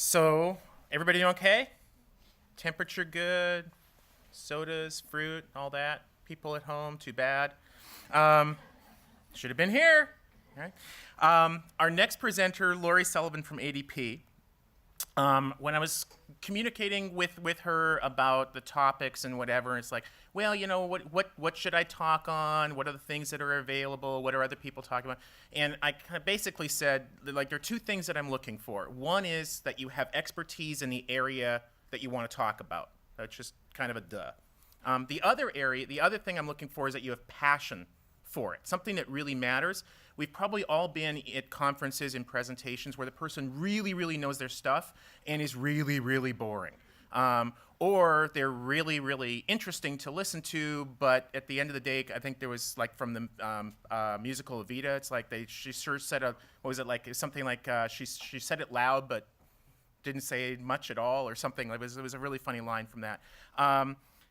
So, everybody doing okay? Temperature good? Sodas, fruit, all that? People at home, too bad. Um, should have been here. Right? Our next presenter, Lori Sullivan from ADP. When I was communicating with her about the topics and whatever, it's like, well, what should I talk on? What are the things that are available? What are other people talking about? And I kind of basically said, like, there are two things that I'm looking for. One is that you have expertise in the area that you want to talk about. That's just kind of a duh. The other thing I'm looking for is that you have passion for it, something that really matters. We've probably all been at conferences and presentations where the person really, really knows their stuff and is really, really boring. Or they're really, really interesting to listen to, but at the end of the day, I think there was, like, from the musical Evita, it's like she sure said what was it, like, something like she said it loud but didn't say much at all or something. It was a really funny line from that.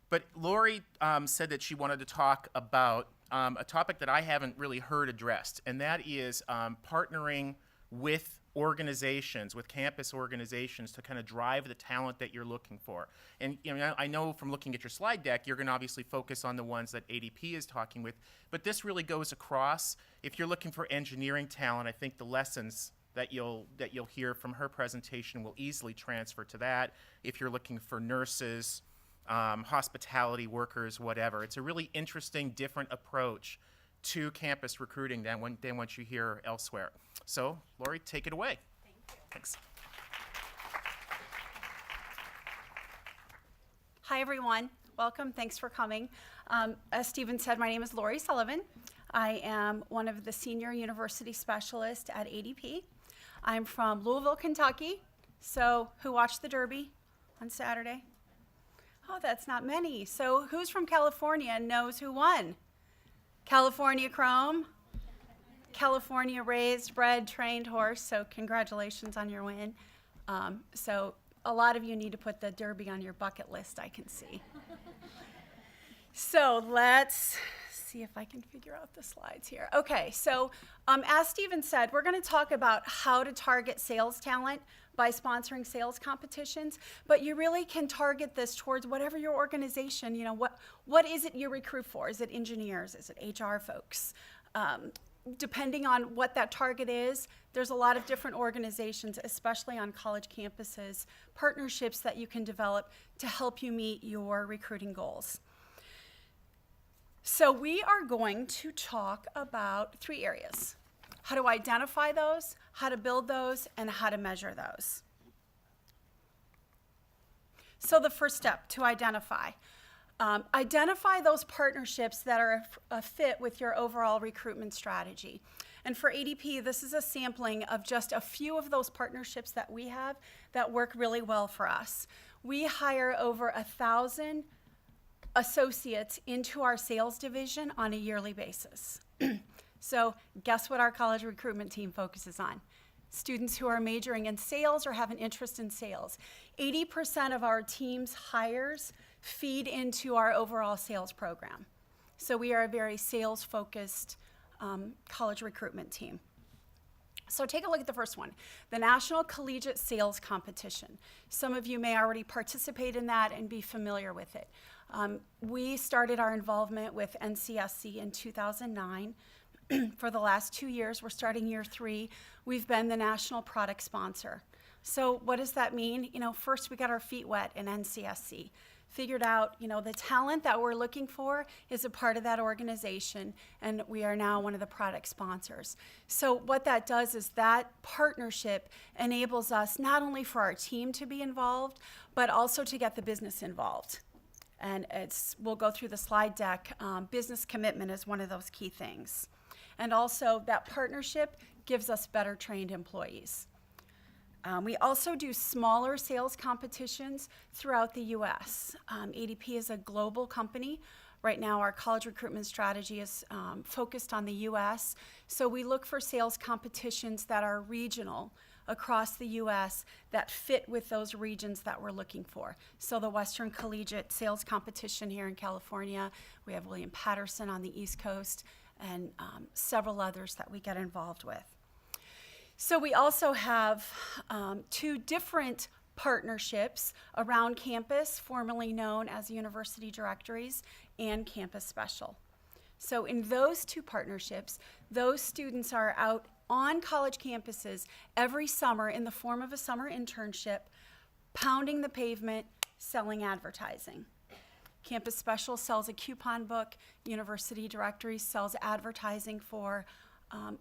But Lori said that she wanted to talk about a topic that I haven't really heard addressed, and that is partnering with organizations, with campus organizations, to kind of drive the talent that you're looking for. And I know from looking at your slide deck, you're going to obviously focus on the ones that ADP is talking with, but this really goes across. If you're looking for engineering talent, I think the lessons that you'll hear from her presentation will easily transfer to that. If you're looking for nurses, hospitality workers, whatever. It's a really interesting, different approach to campus recruiting than what you hear elsewhere. So, Lori, take it away. Thank you. Thanks. Hi, everyone. Welcome. Thanks for coming. As Stephen said, my name is Lori Sullivan. I am one of the senior university specialists at ADP. I'm from Louisville, Kentucky. So, who watched the Derby on Saturday? Oh, that's not many. So who's from California and knows who won? California Chrome, California raised, bred, trained horse. So congratulations on your win. So a lot of you need to put the Derby on your bucket list, I can see. So let's see if I can figure out the slides here. Okay, so as Stephen said, we're going to talk about how to target sales talent by sponsoring sales competitions, but you really can target this towards whatever your organization, what is it you recruit for? Is it engineers? Is it HR folks? Depending on what that target is, there's a lot of different organizations, especially on college campuses, partnerships that you can develop to help you meet your recruiting goals. So we are going to talk about 3 areas: how to identify those, how to build those, and how to measure those. So the first step, to identify. Identify those partnerships that are a fit with your overall recruitment strategy. And for ADP, this is a sampling of just a few of those partnerships that we have that work really well for us. We hire over 1,000 associates into our sales division on a yearly basis. So guess what our college recruitment team focuses on? Students who are majoring in sales or have an interest in sales. 80% of our team's hires feed into our overall sales program. So we are a very sales-focused college recruitment team. So take a look at the first one, the National Collegiate Sales Competition. Some of you may already participate in that and be familiar with it. We started our involvement with NCSC in 2009. For the last 2 years, we're starting year 3, we've been the national product sponsor. So what does that mean? First we got our feet wet in NCSC. Figured out, the talent that we're looking for is a part of that organization, and we are now one of the product sponsors. So what that does is that partnership enables us not only for our team to be involved, but also to get the business involved. And we'll go through the slide deck. Business commitment is one of those key things. And also that partnership gives us better trained employees. We also do smaller sales competitions throughout the U.S. ADP is a global company. Right now, our college recruitment strategy is focused on the U.S., so we look for sales competitions that are regional across the U.S. that fit with those regions that we're looking for. So the Western Collegiate Sales Competition here in California, we have William Patterson on the East Coast, and several others that we get involved with. So we also have 2 different partnerships around campus, formerly known as University Directories and Campus Special. So in those 2 partnerships, those students are out on college campuses every summer in the form of a summer internship, pounding the pavement, selling advertising. Campus Special sells a coupon book. University Directories sells advertising for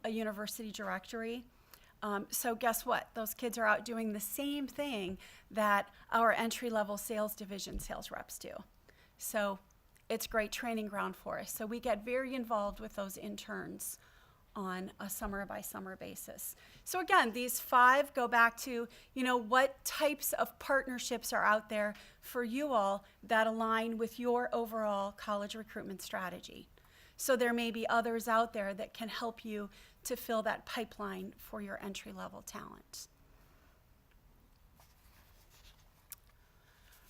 a university directory. So guess what? Those kids are out doing the same thing that our entry-level sales division sales reps do. So it's great training ground for us. So we get very involved with those interns on a summer by summer basis. So again, these 5 go back to, what types of partnerships are out there for you all that align with your overall college recruitment strategy. So there may be others out there that can help you to fill that pipeline for your entry-level talent.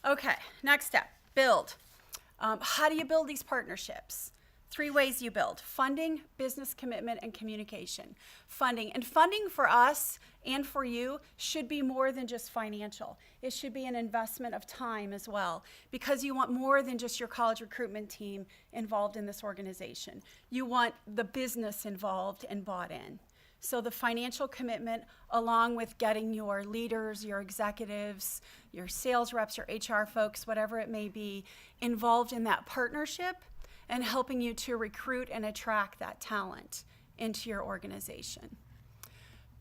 Okay, next step, build. How do you build these partnerships? 3 ways you build: funding, business commitment, and communication. Funding. And funding for us and for you should be more than just financial. It should be an investment of time as well, because you want more than just your college recruitment team involved in this organization. You want the business involved and bought in. So the financial commitment, along with getting your leaders, your executives, your sales reps, your HR folks, whatever it may be, involved in that partnership and helping you to recruit and attract that talent into your organization.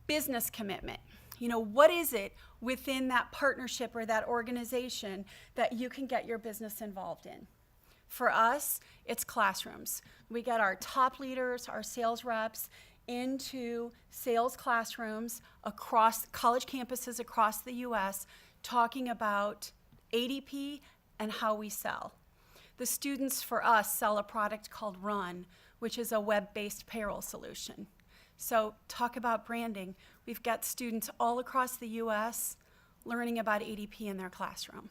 Business commitment. What is it within that partnership or that organization that you can get your business involved in? For us, it's classrooms. We get our top leaders, our sales reps, into sales classrooms across college campuses across the U.S., talking about ADP and how we sell. The students for us sell a product called Run, which is a web-based payroll solution. So talk about branding. We've got students all across the U.S. learning about ADP in their classroom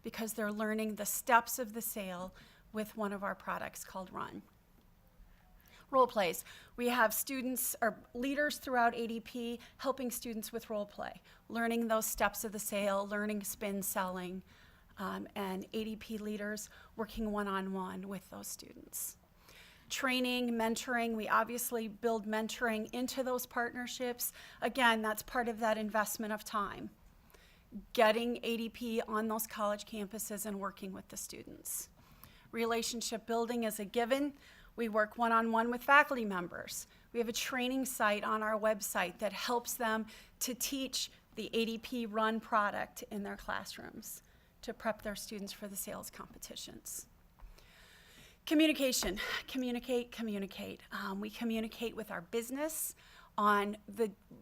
because they're learning the steps of the sale with one of our products called Run. Role plays. We have students or leaders throughout ADP helping students with role play, learning those steps of the sale, learning spin selling, and ADP leaders working one-on-one with those students. Training, mentoring, we obviously build mentoring into those partnerships. Again, that's part of that investment of time. Getting ADP on those college campuses and working with the students. Relationship building is a given. We work one-on-one with faculty members. We have a training site on our website that helps them to teach the ADP Run product in their classrooms to prep their students for the sales competitions. Communication, communicate. We communicate with our business on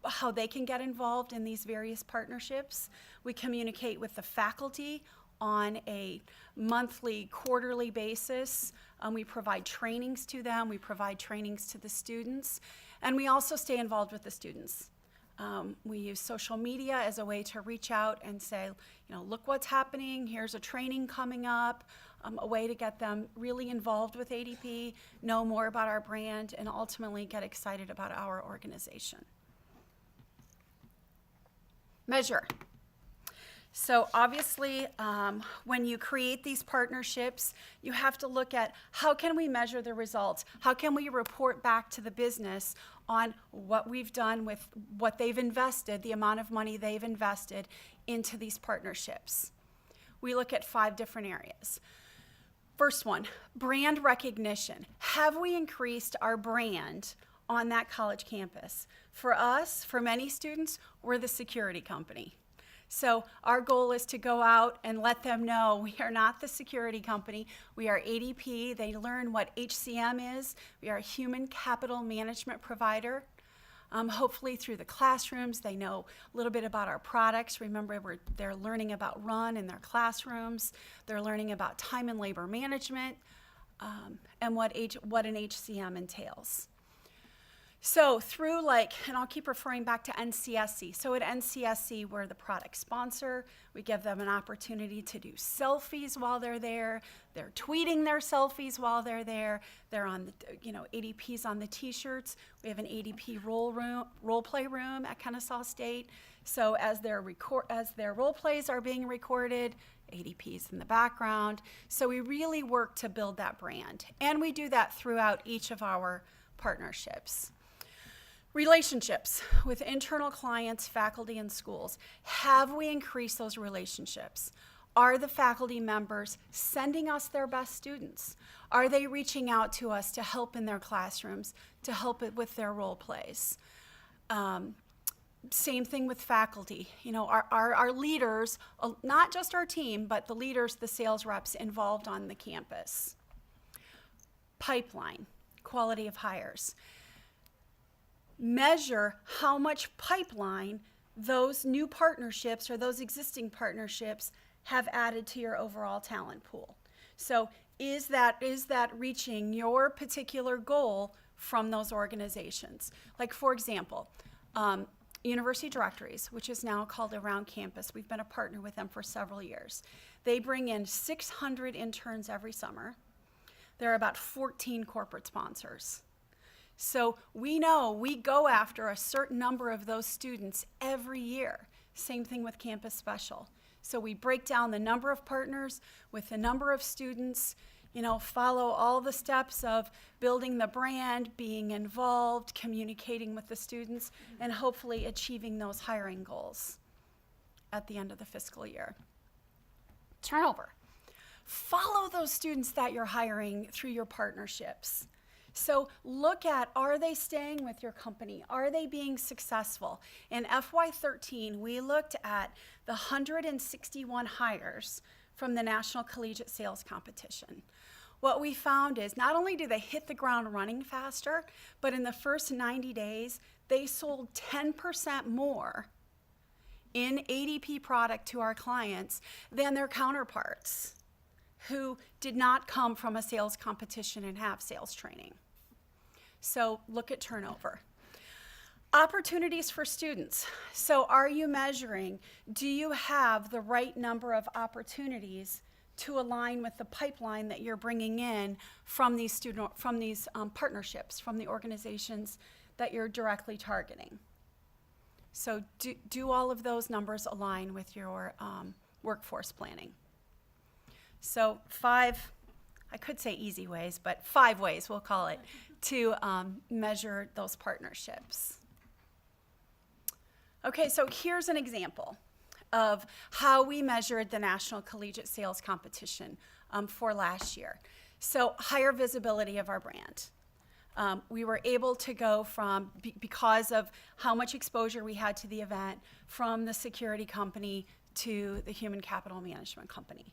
how they can get involved in these various partnerships. We communicate with the faculty on a monthly, quarterly basis. We provide trainings to them. We provide trainings to the students. And we also stay involved with the students. We use social media as a way to reach out and say, look what's happening. Here's a training coming up. A way to get them really involved with ADP, know more about our brand, and ultimately get excited about our organization. Measure. So obviously, when you create these partnerships, you have to look at how can we measure the results? How can we report back to the business on what we've done with what they've invested, the amount of money they've invested into these partnerships? We look at 5 different areas. First one, brand recognition. Have we increased our brand on that college campus? For us, for many students, we're the security company. So our goal is to go out and let them know we are not the security company. We are ADP. They learn what HCM is. We are a human capital management provider. Hopefully through the classrooms, they know a little bit about our products. Remember, they're learning about Run in their classrooms. They're learning about time and labor management and what an HCM entails. So through and I'll keep referring back to NCSC. So at NCSC, we're the product sponsor. We give them an opportunity to do selfies while they're there. They're tweeting their selfies while they're there. They're on the, ADP's on the t-shirts. We have an ADP role play room at Kennesaw State. So as their role plays are being recorded, ADP's in the background. So we really work to build that brand. And we do that throughout each of our partnerships. Relationships with internal clients, faculty, and schools. Have we increased those relationships? Are the faculty members sending us their best students? Are they reaching out to us to help in their classrooms, to help it with their role plays? Same thing with faculty. Our leaders, not just our team, but the leaders, the sales reps involved on the campus. Pipeline, quality of hires. Measure how much pipeline those new partnerships or those existing partnerships have added to your overall talent pool. So is that reaching your particular goal from those organizations? Like, for example, University Directories, which is now called Around Campus. We've been a partner with them for several years. They bring in 600 interns every summer. There are about 14 corporate sponsors. So we know we go after a certain number of those students every year. Same thing with Campus Special. So we break down the number of partners with the number of students, follow all the steps of building the brand, being involved, communicating with the students, and hopefully achieving those hiring goals at the end of the fiscal year. Turnover. Follow those students that you're hiring through your partnerships. So look at, are they staying with your company? Are they being successful? In FY13, we looked at the 161 hires from the National Collegiate Sales Competition. What we found is not only do they hit the ground running faster, but in the first 90 days, they sold 10% more in ADP product to our clients than their counterparts who did not come from a sales competition and have sales training. So look at turnover. Opportunities for students. So are you measuring, do you have the right number of opportunities to align with the pipeline that you're bringing in from these partnerships, from the organizations that you're directly targeting? So do all of those numbers align with your workforce planning? So 5, I could say easy ways, but 5 ways, we'll call it, to measure those partnerships. Okay, so here's an example of how we measured the National Collegiate Sales Competition for last year. So higher visibility of our brand. We were able to go from, because of how much exposure we had to the event, from the security company to the human capital management company.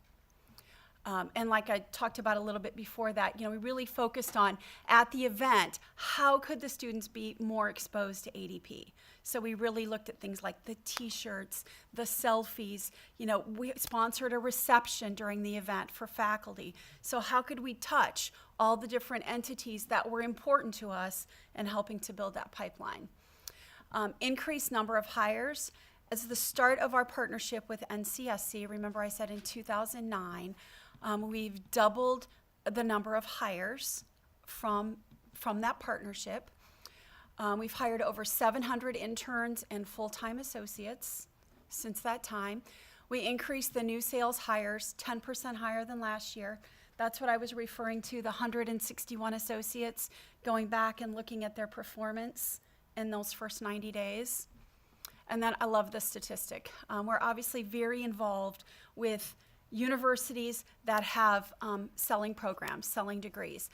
And like I talked about a little bit before that, we really focused on, at the event, how could the students be more exposed to ADP? So we really looked at things like the t-shirts, the selfies. We sponsored a reception during the event for faculty. So how could we touch all the different entities that were important to us in helping to build that pipeline? Increased number of hires. As the start of our partnership with NCSC, remember I said in 2009, we've doubled the number of hires from that partnership. We've hired over 700 interns and full-time associates since that time. We increased the new sales hires 10% higher than last year. That's what I was referring to, the 161 associates going back and looking at their performance in those first 90 days. And then I love this statistic. We're obviously very involved with universities that have selling programs, selling degrees.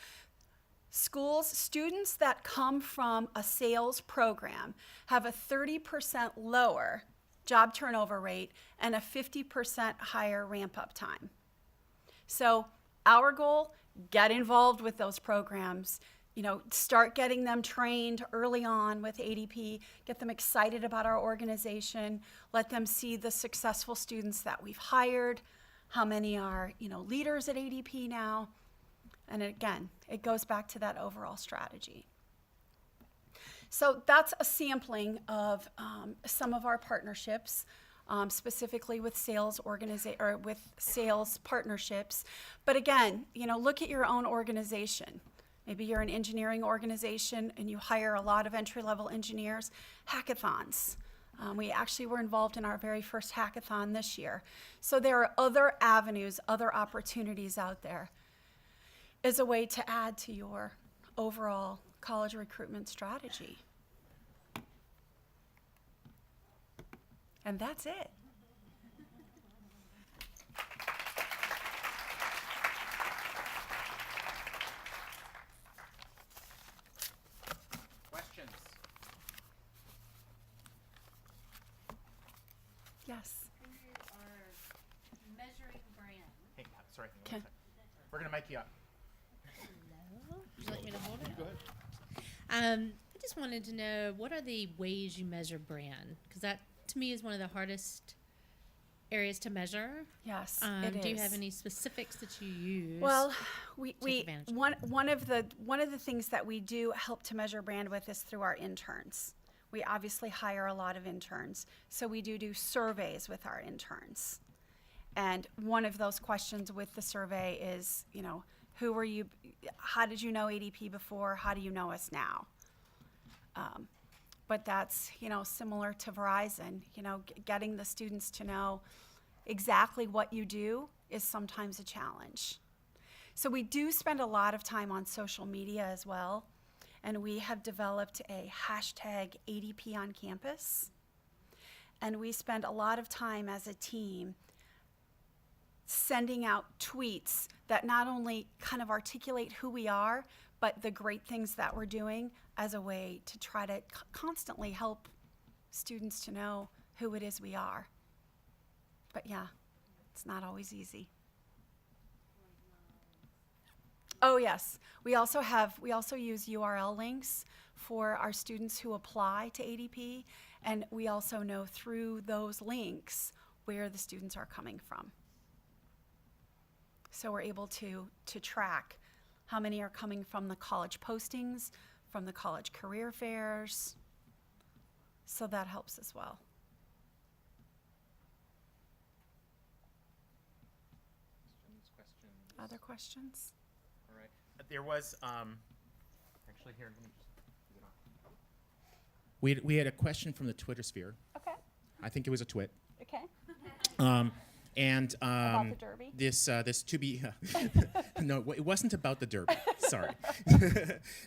Students that come from a sales program have a 30% lower job turnover rate and a 50% higher ramp-up time. So our goal, get involved with those programs. Start getting them trained early on with ADP, get them excited about our organization, let them see the successful students that we've hired, how many are, leaders at ADP now. And again, it goes back to that overall strategy. So that's a sampling of some of our partnerships, specifically with with sales partnerships. But again, look at your own organization. Maybe you're an engineering organization and you hire a lot of entry-level engineers. Hackathons. We actually were involved in our very first hackathon this year. So there are other avenues, other opportunities out there as a way to add to your overall college recruitment strategy. And that's it. Questions? Yes. When you are measuring brand, Hey, sorry. hang on Okay. one sec. We're going to mic you up. hello? Would you like me to hold it? Go ahead. I just wanted to know, what are the ways you measure brand? Because that, to me, is one of the hardest areas to measure. Yes, it is. Do you have any specifics that you use? Well, we advantage of one of the things that we do help to measure brand with is through our interns. We obviously hire a lot of interns, so we do surveys with our interns. And one of those questions with the survey is, who were you? How did you know ADP before? How do you know us now? But that's, similar to Verizon, getting the students to know exactly what you do is sometimes a challenge. So we do spend a lot of time on social media as well, and we have developed a hashtag ADP on campus, and we spend a lot of time as a team sending out tweets that not only kind of articulate who we are, but the great things that we're doing as a way to try to constantly help students to know who it is we are. But yeah, it's not always easy. Oh yes, we also use URL links for our students who apply to ADP, and we also know through those links where the students are coming from. So we're able to track how many are coming from the college postings, from the college career fairs. So that helps as well. Questions? Other questions? All right. There was, actually here, let me just, is it on? We had a question from the Twitter sphere. Okay. I think it was a twit. Okay. And About the Derby? this to be no, it wasn't about the Derby. Sorry,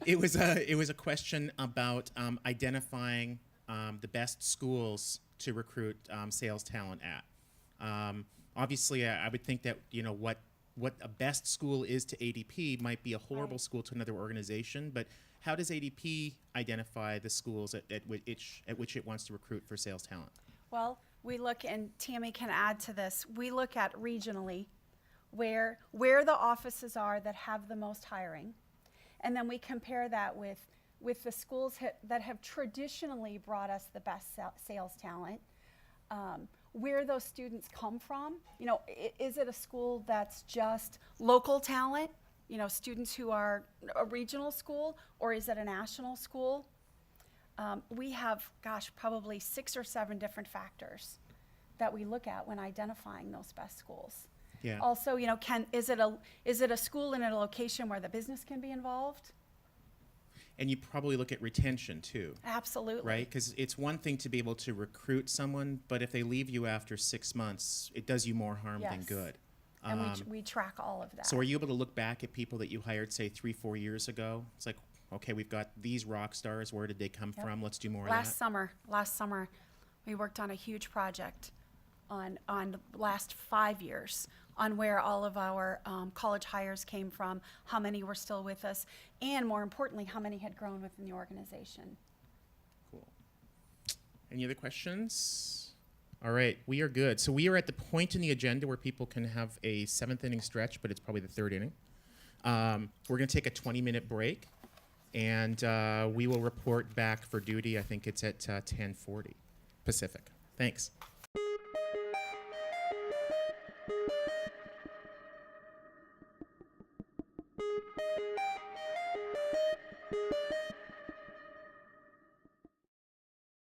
it was a question about identifying the best schools to recruit sales talent at. Obviously, I would think that what a best school is to ADP might be a horrible Right. school to another organization, but how does ADP identify the schools at which it wants to recruit for sales talent? Well, we look, and Tammy can add to this, we look at regionally where the offices are that have the most hiring. And then we compare that with the schools that have traditionally brought us the best sales talent, where those students come from. Is it a school that's just local talent, students who are a regional school, or is it a national school? We have, probably 6 or 7 different factors that we look at when identifying those best schools. Yeah. Also, is it a school in a location where the business can be involved? And you probably look at retention too, Absolutely. right? Because it's one thing to be able to recruit someone, but if they leave you after 6 months, it does you more harm than Yes. good. And we track all of that. So are you able to look back at people that you hired, say, 3-4 years ago? It's like, okay, we've got these rock stars. Where did they come Yep. from? Let's do more Last of that. summer, we worked on a huge project on the last 5 years on where all of our college hires came from, how many were still with us, and more importantly, how many had grown within the organization. Cool. Any other questions? All right, we are good. So we are at the point in the agenda where people can have a 7th inning stretch, but it's probably the 3rd inning. We're going to take a 20-minute break, and we will report back for duty. I think it's at 10:40 Pacific. Thanks.